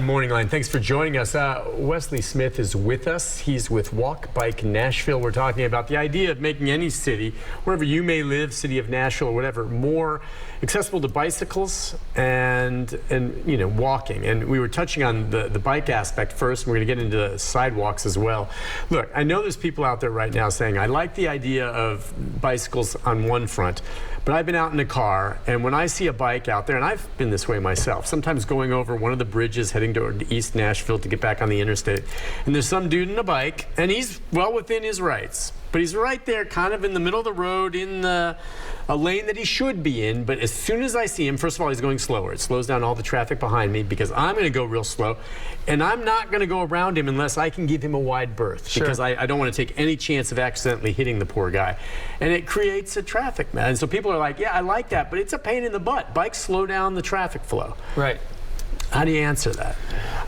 Morning Line. Thanks for joining us. Wesley Smith is with us. He's with Walk Bike Nashville. We're talking about the idea of making any city, wherever you may live, city of Nashville or whatever, more accessible to bicycles and you know, walking. And we were touching on the bike aspect first, and we're going to get into sidewalks as well. Look, I know there's people out there right now saying, I like the idea of bicycles on one front, but I've been out in a car, and when I see a bike out there, and I've been this way myself, sometimes going over one of the bridges heading toward East Nashville to get back on the interstate, and there's some dude in a bike, and he's well within his rights, but he's right there kind of in the middle of the road in a lane that he should be in. But as soon as I see him, first of all, he's going slower. It slows down all the traffic behind me because I'm going to go real slow, and I'm not going to go around him unless I can give him a wide berth, because I don't want to take any chance of accidentally hitting the poor guy. And it creates a traffic mess. And so people are like, yeah, I like that, but it's a pain in the butt. Bikes slow down the traffic flow. Right. How do you answer that?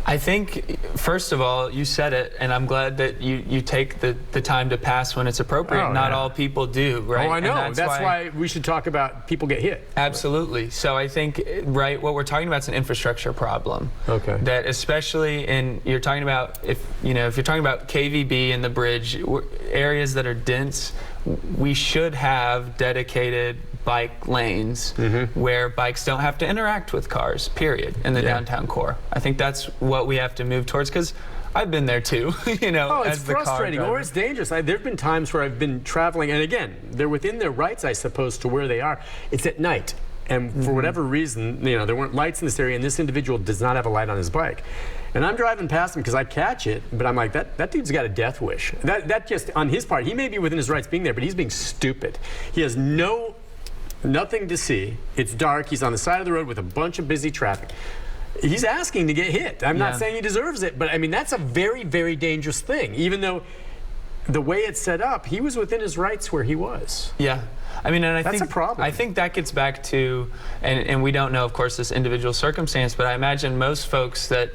I think, first of all, you said it, and I'm glad that you take the time to pass when it's appropriate. Oh, Not yeah. all people do, right? Oh, I know. And that's why we should talk about people get hit. Absolutely. So I think, right, what we're talking about is an infrastructure problem. Okay. That especially you're talking about, if you're talking about KVB and the bridge, areas that are dense, we should have dedicated bike lanes where bikes don't have to interact with cars, period, in the downtown core. I think that's what we have to move towards, because I've been there too, Oh, it's as the car frustrating, driver. or it's dangerous. There have been times where I've been traveling, and again, they're within their rights, I suppose, to where they are. It's at night, and for whatever reason, there weren't lights in this area, and this individual does not have a light on his bike. And I'm driving past him because I catch it, but I'm like, that dude's got a death wish. That just, on his part, he may be within his rights being there, but he's being stupid. He has nothing to see. It's dark. He's on the side of the road with a bunch of busy traffic. He's asking to get hit. I'm not saying he deserves it, but I mean, that's a very, very dangerous thing. Even though the way it's set up, he was within his rights where he was. Yeah. I mean, and I That's think a problem. I think that gets back to, and we don't know, of course, this individual circumstance, but I imagine most folks that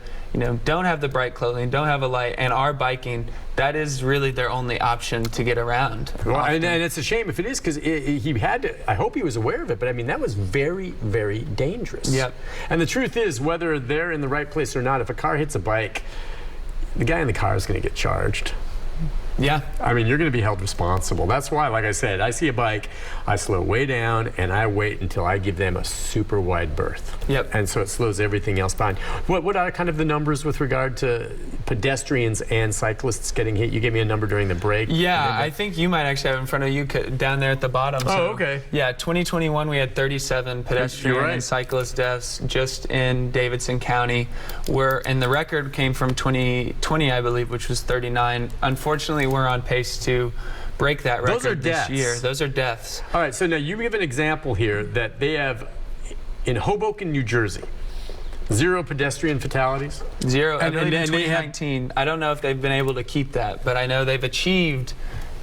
don't have the bright clothing, don't have a light, and are biking, that is really their only option to get around. Well, and it's a shame if it is, because he had to. I hope he was aware of it, but I mean, that was very, very dangerous. Yep. And the truth is, whether they're in the right place or not, if a car hits a bike, the guy in the car is going to get charged. Yeah. I mean, you're going to be held responsible. That's why, like I said, I see a bike, I slow way down, and I wait until I give them a super wide berth. Yep. And so it slows everything else down. What are kind of the numbers with regard to pedestrians and cyclists getting hit? You gave me a number during the break. Yeah, I think you might actually have in front of you down there at the bottom. Oh, okay. Yeah, 2021 we had 37 pedestrian and cyclist deaths just in Davidson County. And the record came from 2020, I believe, which was 39. Unfortunately, we're on pace to break that record this year. Those are deaths. All right, so now you give an example here that they have in Hoboken, New Jersey. 0 pedestrian fatalities? 0. And in they 2019. I don't know if they've been able to keep that, but I know they've achieved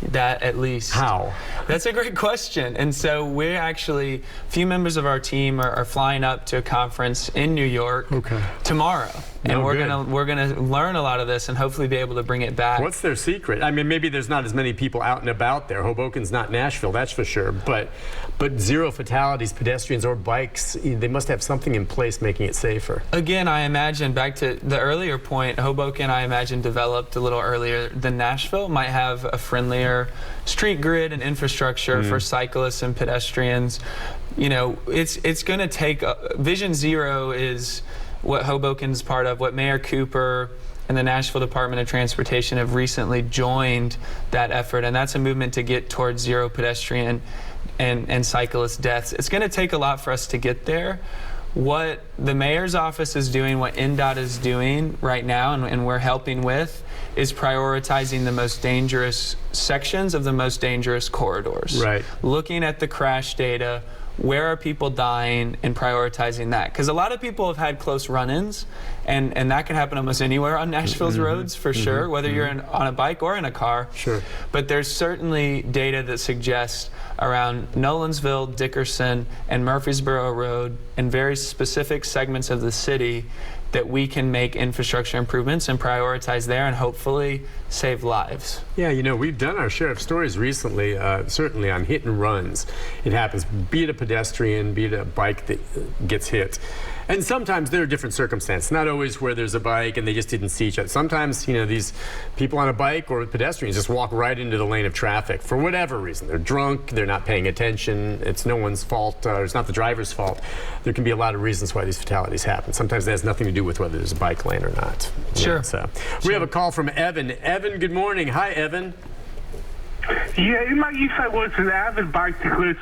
that at least. How? That's a great question. And so we're actually, a few members of our team are flying up to a conference in New York tomorrow. And we're gonna learn a lot of this and hopefully be able to bring it back. What's their secret? I mean, maybe there's not as many people out and about there. Hoboken's not Nashville, that's for sure. But 0 fatalities, pedestrians or bikes, they must have something in place making it safer. Again, I imagine, back to the earlier point, Hoboken, I imagine, developed a little earlier than Nashville, might have a friendlier street grid and infrastructure for cyclists and pedestrians. It's going to take, Vision Zero is what Hoboken's part of, what Mayor Cooper and the Nashville Department of Transportation have recently joined that effort, and that's a movement to get towards 0 pedestrian and cyclist deaths. It's going to take a lot for us to get there. What the mayor's office is doing, what NDOT is doing right now, and we're helping with, is prioritizing the most dangerous sections of the most dangerous corridors. Right. Looking at the crash data, where are people dying, and prioritizing that. Because a lot of people have had close run-ins, and that can happen almost anywhere on Nashville's roads, for sure, whether you're on a bike or in a car. Sure. But there's certainly data that suggests around Nolensville, Dickerson, and Murfreesboro Road, and very specific segments of the city, that we can make infrastructure improvements and prioritize there and hopefully save lives. Yeah, we've done our share of stories recently, certainly on hit and runs. It happens, be it a pedestrian, be it a bike that gets hit. And sometimes there are different circumstances. Not always where there's a bike and they just didn't see each other. Sometimes, these people on a bike or pedestrians just walk right into the lane of traffic for whatever reason. They're drunk, they're not paying attention. It's no one's fault. It's not the driver's fault. There can be a lot of reasons why these fatalities happen. Sometimes that has nothing to do with whether there's a bike lane or not. Sure. We have a call from Evan. Evan, good morning. Hi, Evan. Yeah, in my youth I was an avid bicyclist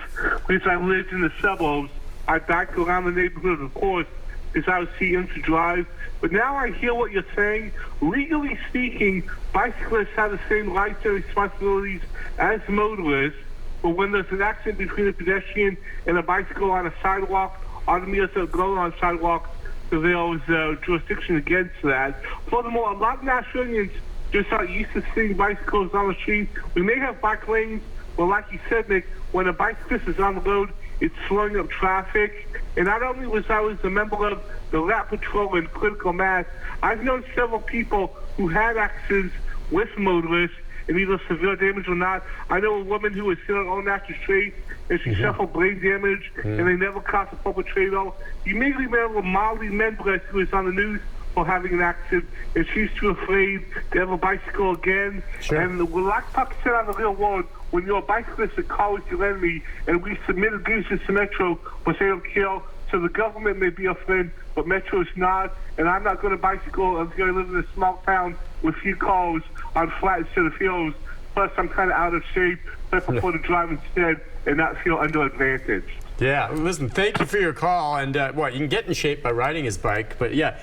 because I lived in the suburbs. I biked around the neighborhood, of course, because I was too young to drive. But now I hear what you're saying. Legally speaking, bicyclists have the same rights and responsibilities as motorists. But when there's an accident between a pedestrian and a bicycle on a sidewalk, automobiles that go on a sidewalk, so there's jurisdiction against that. Furthermore, a lot of Nashvilleians just aren't used to seeing bicycles on the street. We may have bike lanes, but like you said, Nick, when a bicyclist is on the road, it's slowing up traffic. And not only was I a member of the Rat Patrol and Critical Mass, I've known several people who had accidents with motorists, and either severe damage or not. I know a woman who was sitting on National Street, and she suffered brain damage, and they never caught the perpetrator. You may remember Molly Mendes, who was on the news for having an accident, and she's too afraid to have a bicycle again. Sure. And like Puck said on the real world, when you're a bicyclist, a car is your enemy, and we submit abuses to Metro, but they don't kill. So the government may be a friend, but Metro is not. And I'm not going to bicycle. I'm going to live in a small town with few cars on flat instead of hills. Plus, I'm kind of out of shape. So I prefer to drive instead and not feel underadvantaged. Yeah, listen, thank you for your call. And you can get in shape by riding his bike, but yeah.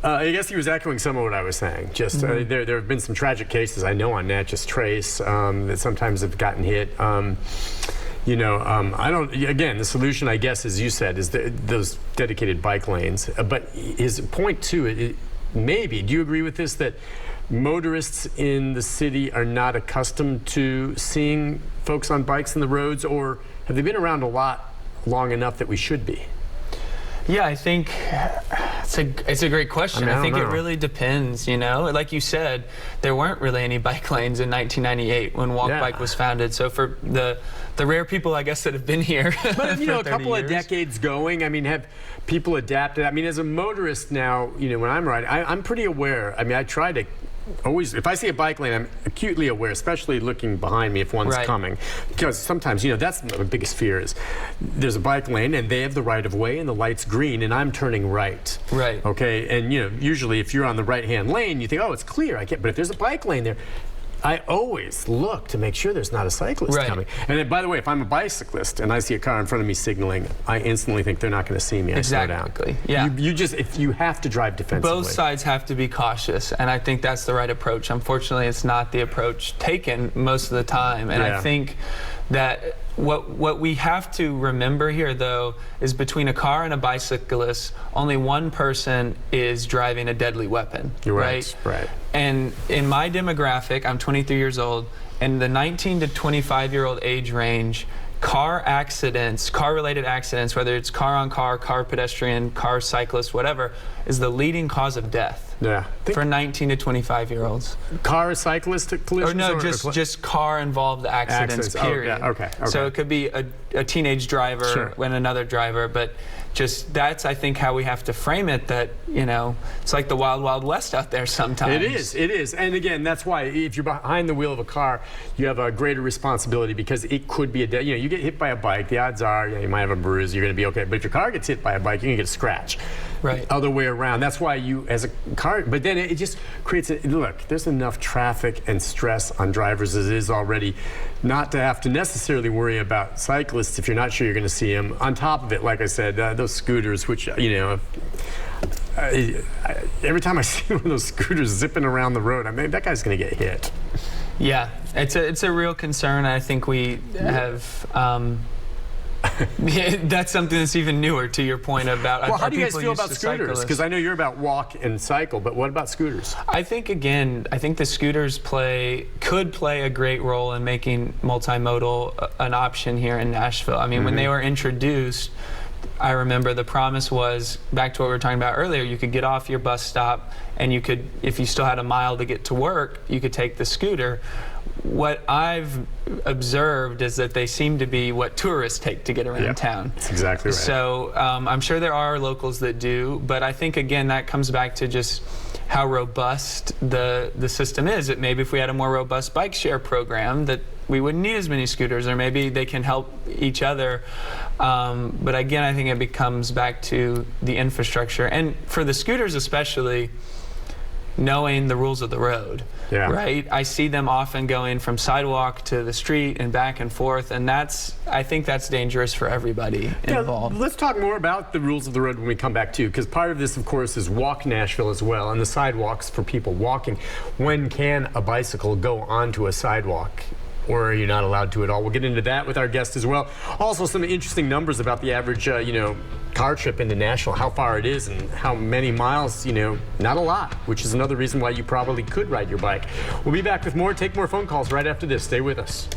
I guess he was echoing some of what I was saying. Just there have been some tragic cases I know on Natchez Trace that sometimes have gotten hit. I don't. Again, the solution, I guess, as you said, is those dedicated bike lanes. But his point too, maybe. Do you agree with this? That motorists in the city are not accustomed to seeing folks on bikes in the roads, or have they been around a lot long enough that we should be? Yeah, I think it's a great question. I think it really depends, Like you said, there weren't really any bike lanes in 1998 when Walk Bike was founded. So for the rare people, I guess, that have been here but, for a couple of decades going, have people adapted? As a motorist now, when I'm riding, I'm pretty aware. I try to always, if I see a bike lane, I'm acutely aware, especially looking behind me if one's coming. Because sometimes, that's the biggest fear is there's a bike lane and they have the right of way and the light's green and I'm turning right. Right. Okay, and usually if you're on the right-hand lane, you think, oh, it's clear, I can't. But if there's a bike lane there, I always look to make sure there's not a cyclist coming. And then, by the way, if I'm a bicyclist and I see a car in front of me signaling, I instantly think they're not going to see me. I slow down. Exactly. Yeah. You have to drive defensively. Both sides have to be cautious, and I think that's the right approach. Unfortunately, it's not the approach taken most of the time, and I think that what we have to remember here, though, is between a car and a bicyclist, only one person is driving a deadly weapon. You're right. Right. And in my demographic, I'm 23 years old, in the 19 to 25-year-old age range, car-related accidents, whether it's car-on-car, car pedestrian, car cyclist, whatever, is the leading cause of death. Yeah. For 19 to 25-year-olds. Car cyclist collisions? Or no, just car-involved accidents, period. Oh, yeah. Okay. So it could be a teenage driver and another driver, but just that's, I think, how we have to frame it, that, it's like the wild, wild west out there sometimes. It is. And again, that's why if you're behind the wheel of a car, you have a greater responsibility because it could be you get hit by a bike, the odds are you might have a bruise, you're going to be okay. But if your car gets hit by a bike, you can get a scratch. Right. Other way around. That's why you, as a car, but then it just creates look, there's enough traffic and stress on drivers as it is already not to have to necessarily worry about cyclists if you're not sure you're going to see them. On top of it, like I said, those scooters, which, every time I see one of those scooters zipping around the road, that guy's going to get hit. Yeah, it's a real concern. I think we have. That's something that's even newer to your point about. Well, how do you guys feel about scooters? Because I know you're about walk and cycle, but what about scooters? I think the scooters could play a great role in making multimodal an option here in Nashville. When they were introduced, I remember the promise was, back to what we were talking about earlier, you could get off your bus stop and you could, if you still had a mile to get to work, you could take the scooter. what I've observed is that they seem to be what tourists take to get around town. That's exactly right. So I'm sure there are locals that do, but I think, again, that comes back to just how robust the system is. That maybe if we had a more robust bike share program, that we wouldn't need as many scooters, or maybe they can help each other. But again, I think it becomes back to the infrastructure. And for the scooters especially, knowing the rules of the road, right? I see them often going from sidewalk to the street and back and forth, and I think that's dangerous for everybody involved. Let's talk more about the rules of the road when we come back too, because part of this, of course, is Walk Nashville as well, and the sidewalks for people walking. When can a bicycle go onto a sidewalk? Or are you not allowed to at all? We'll get into that with our guest as well. Also, some interesting numbers about the average, car trip into Nashville, how far it is and how many miles, not a lot, which is another reason why you probably could ride your bike. We'll be back with more. Take more phone calls right after this. Stay with us.